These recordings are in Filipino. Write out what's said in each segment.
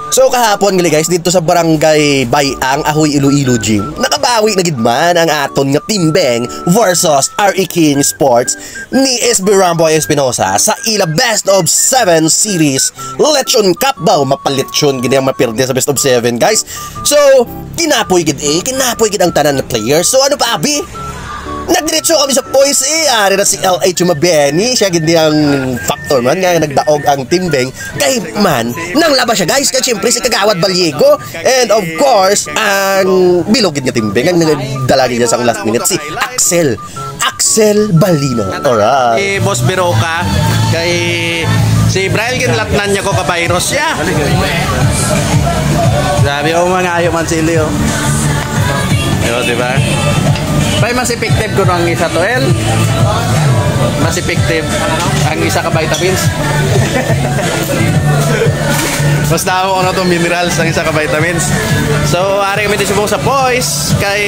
So kahapon gali guys dito sa barangay Bayang Ahoy Iloilo Gym, nakabawi na gid man ang aton nga Timbeng versus RE King Sports ni SB Ramboy Espinosa sa ila best of 7 series Lechon Cup ba mapalechon gid ang mapirde sa best of 7 guys. So kinapoy gid ang tanan na players. So ano pa abi? Nagdiretso kami sa poise ari na si LA Chumabeni, siya gindi ang factor man nga nagdaog ang Timbeng kay man nang labas siya guys kay syempre si Kagawad Baliego and of course ang bilog gid nga Timbeng ang nagdalagi niya sa last minute si Axel Balino. Alright. Si Boss Biroka kay si Brian ginlatnan niya ko ka virus siya. Sabi ko mga ayo man sili oh. Yo, diba? Pay mas effective ko ang isa to el. Mas effective ang isa ka vitamins. Mas tao ko na itong minerals ang isa ka vitamins. So ari kami disubong sa boys kay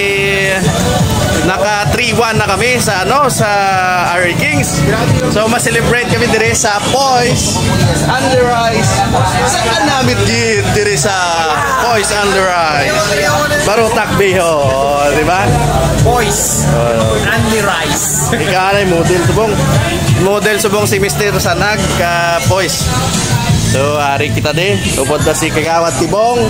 naka 3-1 na kami sa sa RE Kings. So ma-celebrate kami dire sa boys under rise. Saan namin gid dire sa boys under rise. Barutak Biho, di ba? Boys under rise. Ikalay model subong si Mr. Sanag ka boys. So ari kita de, upod na si Kagawad Tibong,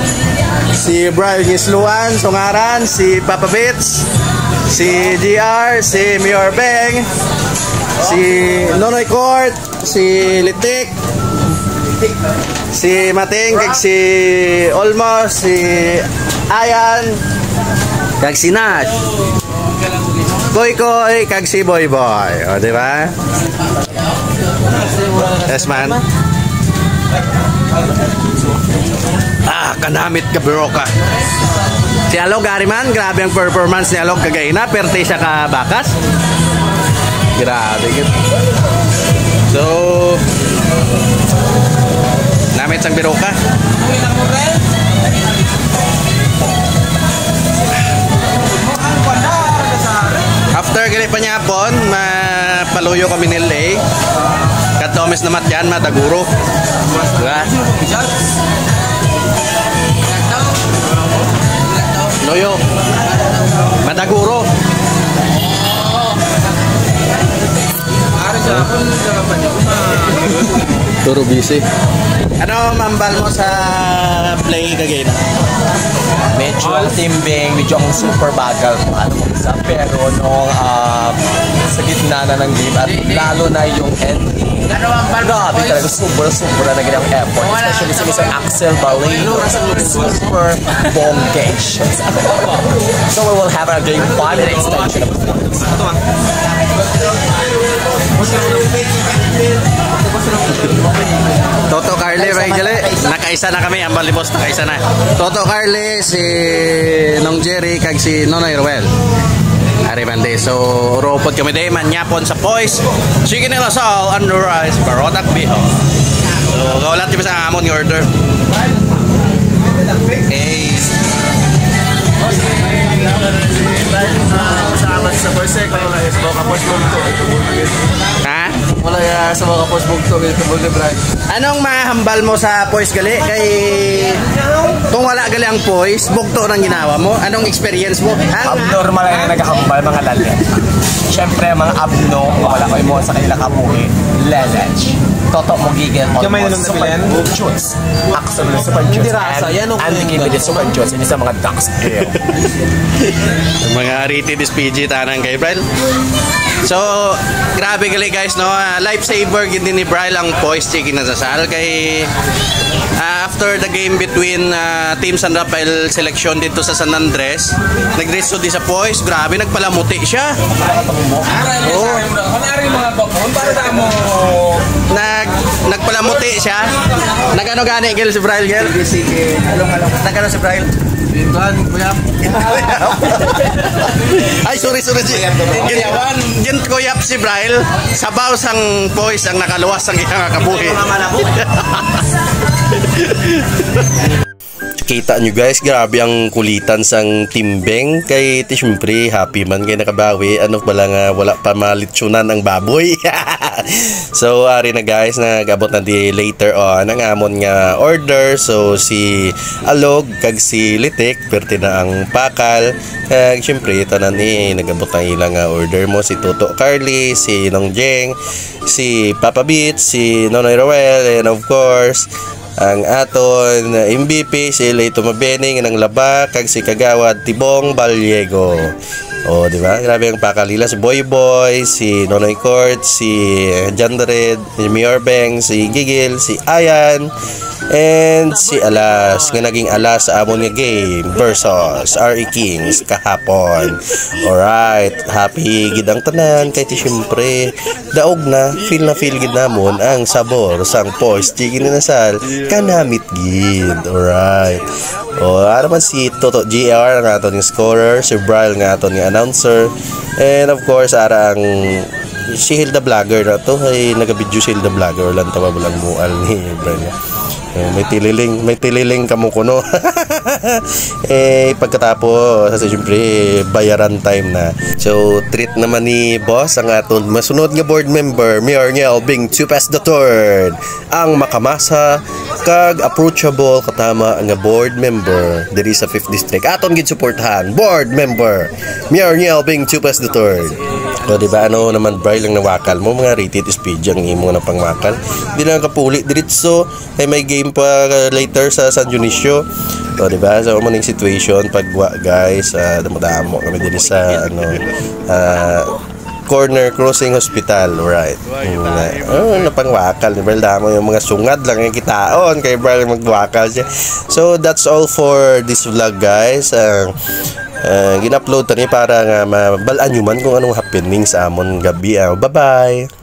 si Brian Isluan, Sungaran, si Papa Bits, si GR, si Mayor Beng, si Nonoy Court, si Litik, si Mating, kag si Olmos, si Ayan, kag si Nash, Koy, kag si Boy, o diba? Yes man. Kanamit ka Biroka. Si Alog Ariman, grabe ang performance ni Alog kagayna, perte siya ka bakas. Grabe gitu. So namit sang Biroka. After gali panyapon, mapaluyo kami ni LA. Katomes namat yan, mataguro. Diba? Loyo. Mataguro. Turo busy. Ano mambal mo sa play kagayna? Medyo ang Timbeng, medyo ang super bagal isa. Pero nung sa gitna na ng game at lalo na yung ending, grabe talaga super na naging ang effort. Especially si Mr. Axel Balino, super bongacious. So we will have our game 5 extension of Toto Carly, nakaisa na kami, ang balibos nakaisa na. Toto Carly, si Nong Jerry, kag si Nonoy Ruel. Ari bande, so ropod kami day manyapon sa boys. Chicken and Lasal, under rice, Barotak Biho. So gawlat kami sa amon yung order. Okay. Sa boys eh, kaya lang sa mga post bug to. Ha? Wala ya sa mga post bug to, ito bug ni Brian. Anong mahambal mo sa poise gali? Kay kung wala gali ang poise, bugto nang ginawa mo. Anong experience mo? abnormal na nagkakambal mga lalaki. Siyempre mga abno, wala ko mo sa kanila kabuhi. Lelech. Toto mo gigil mo. Yung may naman na bilan? Juice. Axel Super Juice. Hindi rasa, yan ang Andy Super Juice. Hindi sa mga ducks. Yung mga rated SPG tanang kay Bryle. So, grabe gali guys, no? Lifesaver gindi ni Bryle ang poise chicken na sasal kay after the game between Team San Rafael selection dito sa San Andres, nagreso di sa poise, grabe nagpalamuti siya. Oh. Nagpalamuti siya. Nagano gani gel si Bryle gel? Nagano si Bryle? Ay, sorry. Gin kuyap si Bryle. Sabaw sang poise ang nakaluwas ang iyang kabuhi. kita nyo guys, grabe ang kulitan sang timbeng. Kay syempre happy man kay nakabawi. Ano pala nga wala pa malitsyonan ang baboy. So ari na guys, nagabot na di later on ang amon nga order. So si Alog kag si Litik perti na ang pakal. Kag syempre tanan ni nagabot na ilang order mo, si Toto Carly, si Nong Jeng, si Papa Beat, si Nonoy Roel, and of course ang aton MVP si Leito Mabening ng Laba kag si Kagawad Tibong Baliego. Oh, di ba? Grabe ang pakalila, si Boy Boy, si Nonoy Court, si John Red, si Mayor Beng, si Gigil, si Ayan, and si Alas nga naging alas sa amon nga game versus RE Kings kahapon. Alright, happy gid ang tanan kay syempre daog na feel gid namon ang sabor sang Poise Chicken Inasal kanamit gid. Alright. O araman si Toto GR nga aton nga scorer, si Brian nga aton nga announcer, and of course ara ang si Hilda Vlogger na to ay nagabidyo si Hilda Vlogger lang tawa lang mual ni Brian. May tililing kamo kuno. Pagkatapos siyempre bayaran time na. So treat naman ni boss ang aton masunod nga board member Mayor Albing Tupas III, ang makamasa kag approachable katama nga board member diri sa 5th district. Aton gid suportahan board member Mayor Albing Tupas III. So diba ano naman Bray lang nawakal mo mga rated speed ang imo na pangwakal. Di lang kapuli diretso kay may game pa later sa San Dionisio. So diba so maning situation pagwa guys, damo-damo kami diri sa Corner Crossing Hospital, right? Napangwakal ni Bral, damo yung mga sungad lang yung kitaon kay Bral magwakal siya. So that's all for this vlog guys. Gina-upload tani para nga mabalaan nyo man kung anong happening sa amon gabi. Bye bye.